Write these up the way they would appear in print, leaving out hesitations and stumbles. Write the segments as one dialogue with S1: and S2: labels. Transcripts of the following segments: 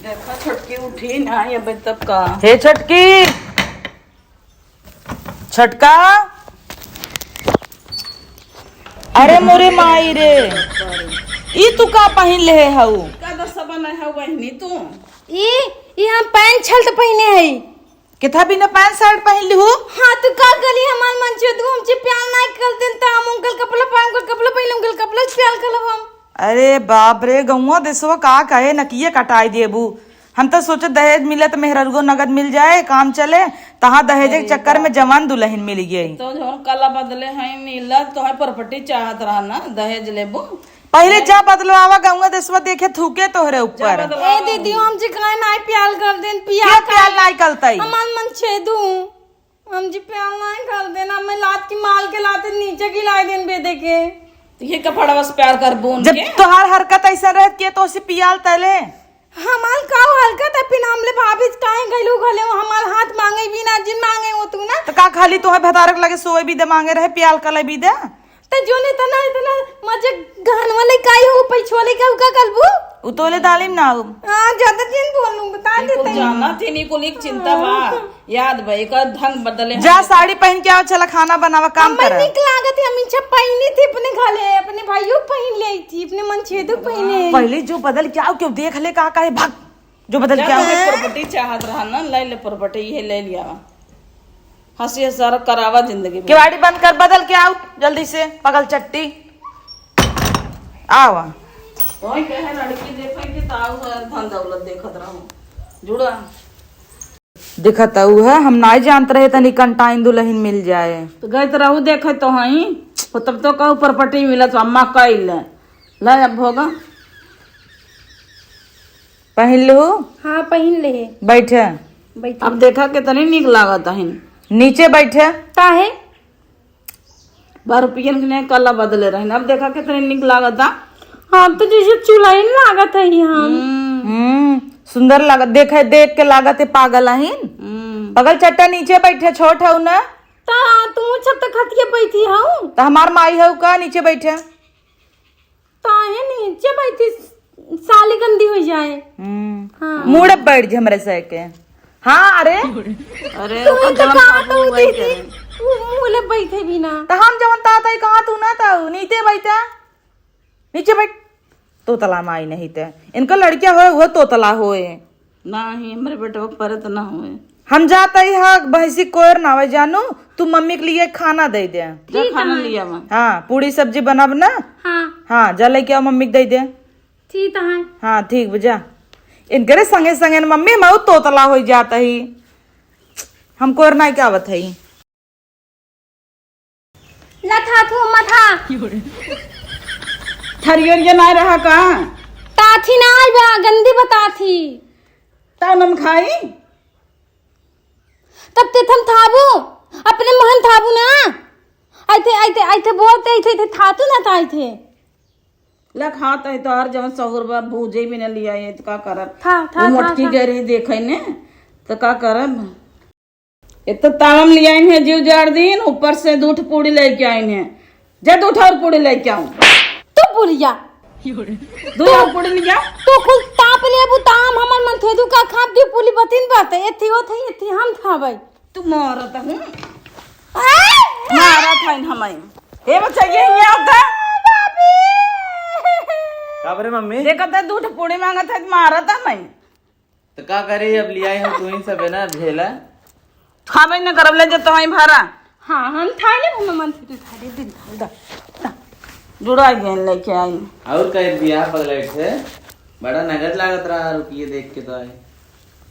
S1: देखा छटकी उठी ना ये तब का।
S2: हे छटकी, छटका, अरे मोरे माई रे, ई तू का पहिन ले हऊ?
S1: का दसा बना है बहनी तू?
S3: ई हम पैंट शर्ट पहने है।
S2: किथा बिना पैंट शर्ट पहन ली हो?
S3: हाँ तो का गली हमार मन से तू हमसे प्यार नहीं कर देन त हम उनकल कपड़ा पाम कर कपड़ा पहन उनकल कपड़ा से प्यार करब हम।
S2: अरे बाप रे, गौवा देसवा का कहे नकिए कटाई देबू। हम तो सोचे दहेज मिले तो मेहरगो नगद मिल जाए, काम चले। तहाँ दहेज के चक्कर में जवान दुल्हन मिल गई।
S1: तो जो कला बदले है मिला तो है प्रॉपर्टी चाहत रहा ना दहेज लेबू।
S2: पहले जा बदलो आवा, गौवा देसवा देखे थूके तोहरे ऊपर।
S3: ए दीदी हमसे कहे नहीं प्यार कर देन
S2: क्या प्यार नहीं करतई?
S3: हमार मन छे दू हम जी प्यार नहीं कर देना। मैं लात की माल के लाते नीचे की लाई देन बेदे के।
S1: ये कपड़ा बस प्यार कर बोन
S2: जब
S1: के
S2: तोहार हरकत ऐसा रहती है तो उसे पियाल तले।
S3: हमार का हरकत है पिन हमले भाभी काहे गइलू घले हमार हाथ मांगे भी ना जिन मांगे हो तू ना।
S2: तो का खाली तोहे भतारक लगे सोए भी दे मांगे रहे, पियाल कले भी दे।
S3: त जोने तना इतना मजे गहन वाले काई हो पैछोले का कलबू
S2: उतोले दालिम ना हो।
S3: हां ज्यादा दिन बोलूं बता
S1: इनको
S3: देते
S1: जाना थी नी को लिख चिंता बा याद भाई का ढंग बदले
S2: जा साड़ी पहन के आओ, चला खाना बनावा, काम
S3: हमें
S2: कर।
S3: निक लागत है हम इच्छा पहनी थी अपने घले अपने भाइयों पहन ले थी अपने मन छेदू पहने।
S2: पहले जो बदल के आओ क्यों देख ले का कहे भाग, जो बदल के आओ।
S1: प्रॉपर्टी चाहत रहा ना ले ले प्रॉपर्टी ये ले लिया। हंसी हंसारा करावा जिंदगी में।
S2: केवाड़ी बंद कर, बदल के आओ जल्दी से, पगल चट्टी आओ।
S1: वही कहे लड़की देखे कि ताऊ धन दौलत देखत रहूं जुड़ा
S2: दिखता है, हम नहीं जानते रहे तनी कंटाइन दुल्हन मिल जाए
S1: तो गए तो रहू देखे तो हई तब तो कहू प्रॉपर्टी मिलत अम्मा कैल ले अब होगा
S2: पहन लो।
S3: हां पहन ले
S2: बैठे
S3: बैठ
S1: अब देखा कितनी निक लागत है।
S2: नीचे बैठे
S3: काहे
S1: 12 रुपये ने कला बदले रहे अब देखा कितनी निक लागत।
S3: हां तो जैसे चूल्हा ही लागत है हम।
S2: सुंदर लागत, देखे देख के लागत है पागल अहिन। पगल चट्टा नीचे बैठे, छोट है ना
S3: ता तुम छत तक खतिया बैठी हूं
S2: तो हमार माई है का नीचे बैठे।
S3: ताहे नीचे बैठी साली गंदी हो जाए।
S2: हाँ। मुड़ बैठ जे हमरे से के। हाँ अरे
S1: अरे
S3: तू तो कहां तो दीदी मुले बैठे भी ना
S2: तो हम जवन ता ताई कहां तू ना ता नीचे बैठा, नीचे बैठ। तो तला माई नहीं थे इनका लड़कियां हो तो तला होए
S1: नहीं हमारे बेटे पर तो ना हुए।
S2: हम जाता ही हाँ भैंसी कोयर नावे जानू, तू मम्मी के लिए खाना दे दे।
S1: जा खाना लिया मैं।
S2: हाँ पूरी सब्जी बनाब ना।
S3: हां
S2: हाँ जा लेके आओ मम्मी के दे दे।
S3: ठीक है
S2: हाँ ठीक बजा इनके संगे संगे मम्मी मैं तो तला हो जाता ही हम कोयर ना क्या बताई।
S3: लथा थू मथा
S1: थरियर नहीं रहा का
S3: ताथी ना बा गंदी बता थी
S1: तब नम खाई
S3: तब ते थम थाबू अपने मोहन थाबू ना आइथे आइथे आइथे बहुत आइथे था तू ना ताई थे
S1: ले खाता है तो हर जवन 100 रुपया भूजे भी न लिया है तो का करब।
S3: था
S1: मोटकी गरी देखे ने तो का करब। एक तो तावम लिया है जीव जाड़ दिन ऊपर से दूठ पूड़ी लेके आए हैं। जा दूठ और पूड़ी लेके आऊं
S3: तू बुलिया
S1: दूध और पूड़ी लिया
S3: तू कुल ताप ले बु ताम हमर मन थे दू का खाप दी पुली बतिन बात एथी हो थे एथी हम था भाई
S1: तू मारत हूं मारत है हमें। हे बच्चा ये आता
S4: का बरे मम्मी
S1: देखत है दूध पूड़ी मांगत है मारत हमें।
S4: तो का करे अब लिया है तू ही सब है ना झेला
S1: खावे न करब ले जतो है भारा।
S3: हां हम था ले हम मन थे था दे दिन था
S1: जुड़ा गए लेके आई
S4: और कह दिया पगलेट से बड़ा नगद लागत रहा रुपये देख के तो आए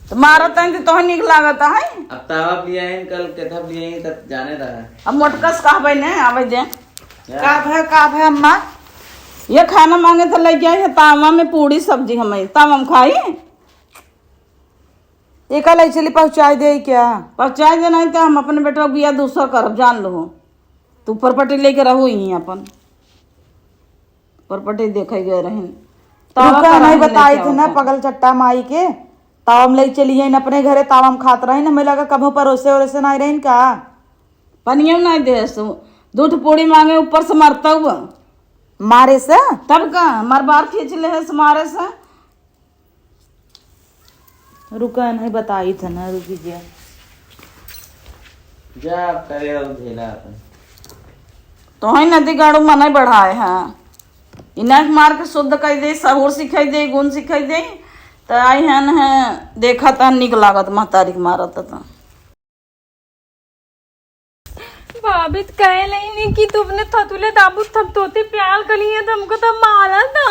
S1: तो मारत है तो निक लागत है।
S4: अब तावा लिया है कल कथा लिया है तब जाने रहा
S1: अब मोटकस कहबे ने आवे दे
S2: का भाई अम्मा
S1: ये खाना मांगे तो लेके आई है तावा में पूड़ी सब्जी हमें तब हम खाई
S2: एक चली पहुंचाई दे क्या?
S1: पहुँचा दे नहीं तो हम अपने बेटा को बिया दूसरा करब जान लो। तू प्रॉपर्टी लेके रहू ही अपन प्रॉपर्टी देखे गए रहे
S2: तुमका नहीं बताई थे ना पगल चट्टा माई के तावम ले चली है अपने घरे तावम खात रही ना। मैं लगा कभो परोसे वरोसे नहीं रही का
S1: पनिया नहीं दे दूध पूड़ी मांगे ऊपर से मरता हुआ
S2: मारे से
S1: तब का मार बार खींच ले है मारे से
S2: रुका नहीं बताई था ना, रुकी जी।
S4: जा अब करे अब झेला अपन।
S1: तो है नदी गाड़ू मना बढ़ाए हैं इना मार के शुद्ध कर दे, सहूर सिखाई दे, गुण सिखाई दे, तो आई है देखा था निक लागत महतारी के मारत था।
S3: भाभी तो कहे नहीं कि तुमने थतुले दाबू थप तोते प्यार करी है, तुमको तो मारा था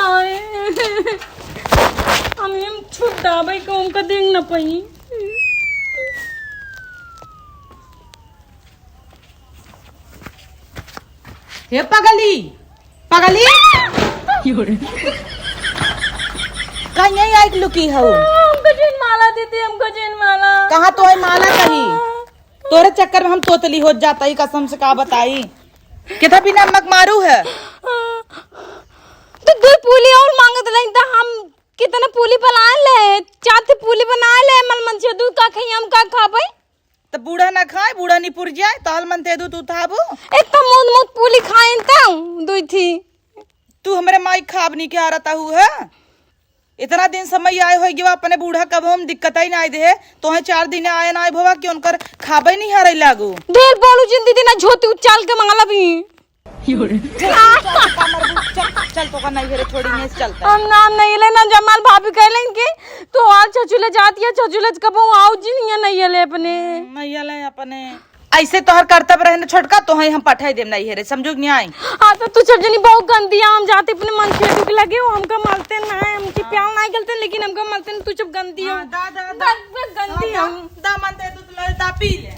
S3: हमें छुट्टा भाई को उनका देख न पाई।
S2: हे पगली पगली कहीं नहीं आई लुकी हो।
S3: हमको जेन माला देते, हमको जेन माला
S2: कहाँ तो है माला कहीं, तोरे चक्कर में हम तोतली हो जाता ही, कसम से का बताई कितना भी नमक मारू है।
S3: तो दो पूली और मांगत रही था, हम कितने पूली बना ले, चार पूली बना ले, मल मन से दूध का खाई, हम का खा पाई।
S2: तो बूढ़ा ना खाए, बूढ़ा नहीं पुर जाए, ताल मन दे दू तू थाबू।
S3: इतना मूद मूद पूली खाए ता दुई थी।
S2: तू हमारे माई खाब नहीं क्या रहता हुआ है, इतना दिन समय आए हो गया अपने बूढ़ा कब हम दिक्कत ही नहीं दे, तो है 4 दिन आए ना भवा कि उनकर खाबे नहीं हारे लागू।
S3: ढेर बोलू जिंदगी ना झोती उचाल के मंगला भी।
S2: चल तो का नहीं छोड़ी नहीं चलता।
S3: हम नाम नहीं लेना, जमाल भाभी कह लेंगे तो आज छचुले जाती है, छचुले कब आओ जी नहीं ले अपने
S2: नहीं ले अपने ऐसे तोहर कर्तव्य रहे ना छोटका, तो है हम पठाई देम नहीं हेरे, समझो नहीं आई।
S3: हाँ तो तू चटनी बहुत गंदी है, हम जाते अपने मन से दुख लगे हो, हमका मलते ना है, हमकी प्यार नहीं गलते, लेकिन हमका मलते ना, तू चुप गंदी हो। गंदी हम
S2: दामन दे दू तो दा पी ले।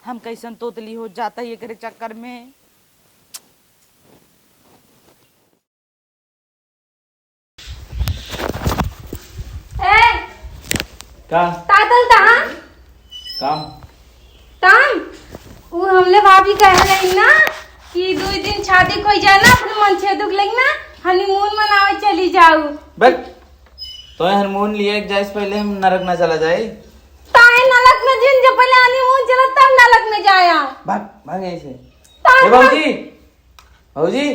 S2: हम कैसन तोतली हो जाता ये करे चक्कर में।
S4: का
S3: तातल तहां
S4: काम
S3: ताम वो हमले भाभी कह रही ना कि 2 दिन शादी कोई जाना, अपने मन से दुख लगना, हनीमून मनावे चली जाऊ।
S4: बट तो हरमोन लिए एक जाइस पहले हम नरक ना चला जाए।
S3: ताए नलक में जिन जब पहले हनीमून चला तब नलक में जाया।
S4: भाग भाग ऐसे।
S3: ताए
S4: ए बाबूजी बाबूजी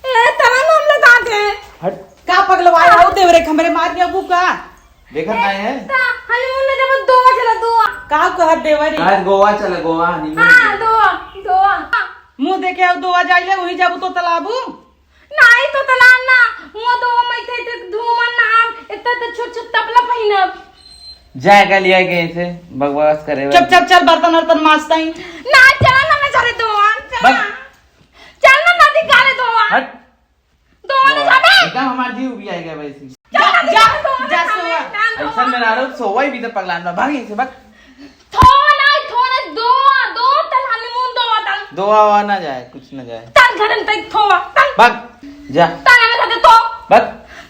S3: ए तमाम हम लोग आते हैं।
S4: हट
S2: का पगलवाया हो देवरे हमरे मार दिया अबू का
S4: देखत नहीं है।
S3: ता हनीमून में जब दो चला दो
S2: का कह देवरी
S4: आज गोवा चला गोवा हनीमून।
S3: हां दो
S2: मुंह देखे अब दोवा जाइले वही जाबू तो तलाबू
S3: नहीं तो तलान ना वो दो मैं थे धूमन नाम इतना तो छोट छोट तबला पहिनब
S4: जाएगा लिया गए थे बकवास करे।
S2: चुप चुप चल बर्तन वर्तन मांजता ही
S3: ना चला ना मैं सारे दो
S4: बस।
S3: चल ना नदी काले दो
S4: हट
S3: दो ना जाबे
S4: एकदम हमार जीव भी आएगा वैसे।
S2: जा सोवा
S4: ऐसा मेरा आरोप सोवा ही भी तो पगलान में भाग ऐसे भाग।
S3: थो ना दो तल हनीमून तल
S4: दो आवा ना जाए कुछ ना जाए
S3: तल घरन तक थो तल
S4: भाग जा
S3: तल में साथे तो
S4: भाग।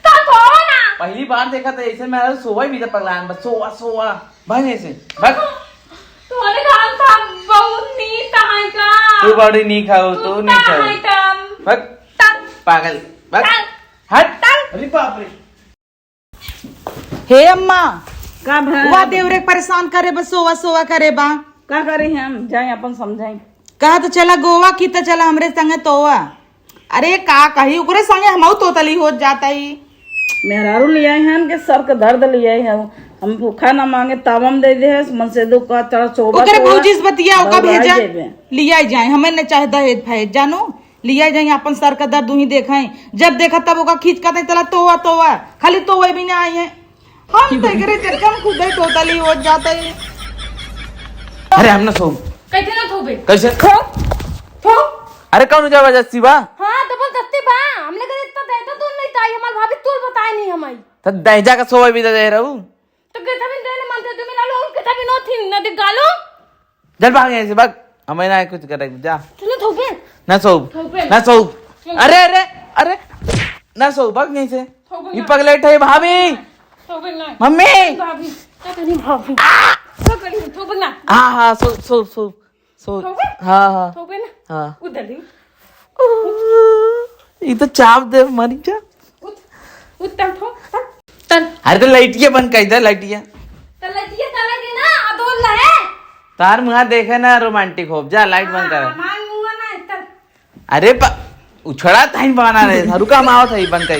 S3: तल थो ना
S4: पहली बार देखा था ऐसे मेरा सोवा ही भी तो पगलान बस सोवा सोवा भाग ऐसे भाग।
S3: तूने खान था बहुत नीत है का
S4: तू बड़ी नहीं खाओ तू नहीं खाओ भाग
S3: तल
S4: पागल भाग हट अरे बाप रे।
S2: हे अम्मा
S1: का भाई
S2: वा देवरे परेशान करे बस सोवा सोवा करे बा
S1: का करे हम जाए अपन समझाई।
S2: कहा तो चला गोवा की तो चला हमरे संगे तोवा। अरे का कही ओकरे संगे हमहू तोतली हो जाता ही।
S1: मेहरारू ले आए हैं के सर के दर्द ले आए हैं, हम भूखा ना मांगे तावम दे दे मन से दुख का चढ़ा चोबा
S2: ओकरे भौजीस बतिया ओका
S1: दबाई
S2: भेजा
S1: देबे।
S2: लिया जाए, हमें न चाहे दहेज फहेज जानो लिया जाए, अपन सर का दर्द ही देखाएं, जब देखा तब ओका खींच का तला तोवा तोवा खाली तोवा भी ना आई है। हम तेरे चक्कर खुद ही तोतली हो जाता है।
S4: अरे हम ना सो
S3: कैसे ना थोबे
S4: कैसे
S3: थो
S4: अरे कौन जबरदस्ती बा
S3: हां जबरदस्ती बा हमने करे इतना दे तो तू नहीं ताई हमार भाभी तू बताए नहीं हमारी
S4: तो दहेजा का सोवा भी तो दे रहू।
S3: तो कहता भी देने मानते तुम ला लो कहता भी नो थी नदी गालो
S4: चल भाग ऐसे भाग हमें ना कुछ करे जा
S3: चलो थोबे
S4: ना सो
S3: थोपे।
S4: ना सो। अरे अरे अरे ना सो भाग नहीं से ये पगलेट है भाभी
S3: थोबे ना
S4: मम्मी।
S3: भाभी क्या करी भाभी क्या करी थोबे ना
S4: हाँ हाँ सो सो सो सो
S3: थोबे
S4: हाँ हाँ
S3: थोबे ना
S4: हाँ
S3: उधर दी
S4: ये तो चाप दे मरी जा।
S3: उतर थो तल
S4: अरे तो लाइटिया बंद कर दे लाइटिया
S3: तल के ना अदोल है
S4: तार मुहा देखे ना रोमांटिक हो जा लाइट बंद कर।
S3: मान मुंगा ना तल
S4: अरे उछड़ा था बना रहे था रुका माओ था बंद कर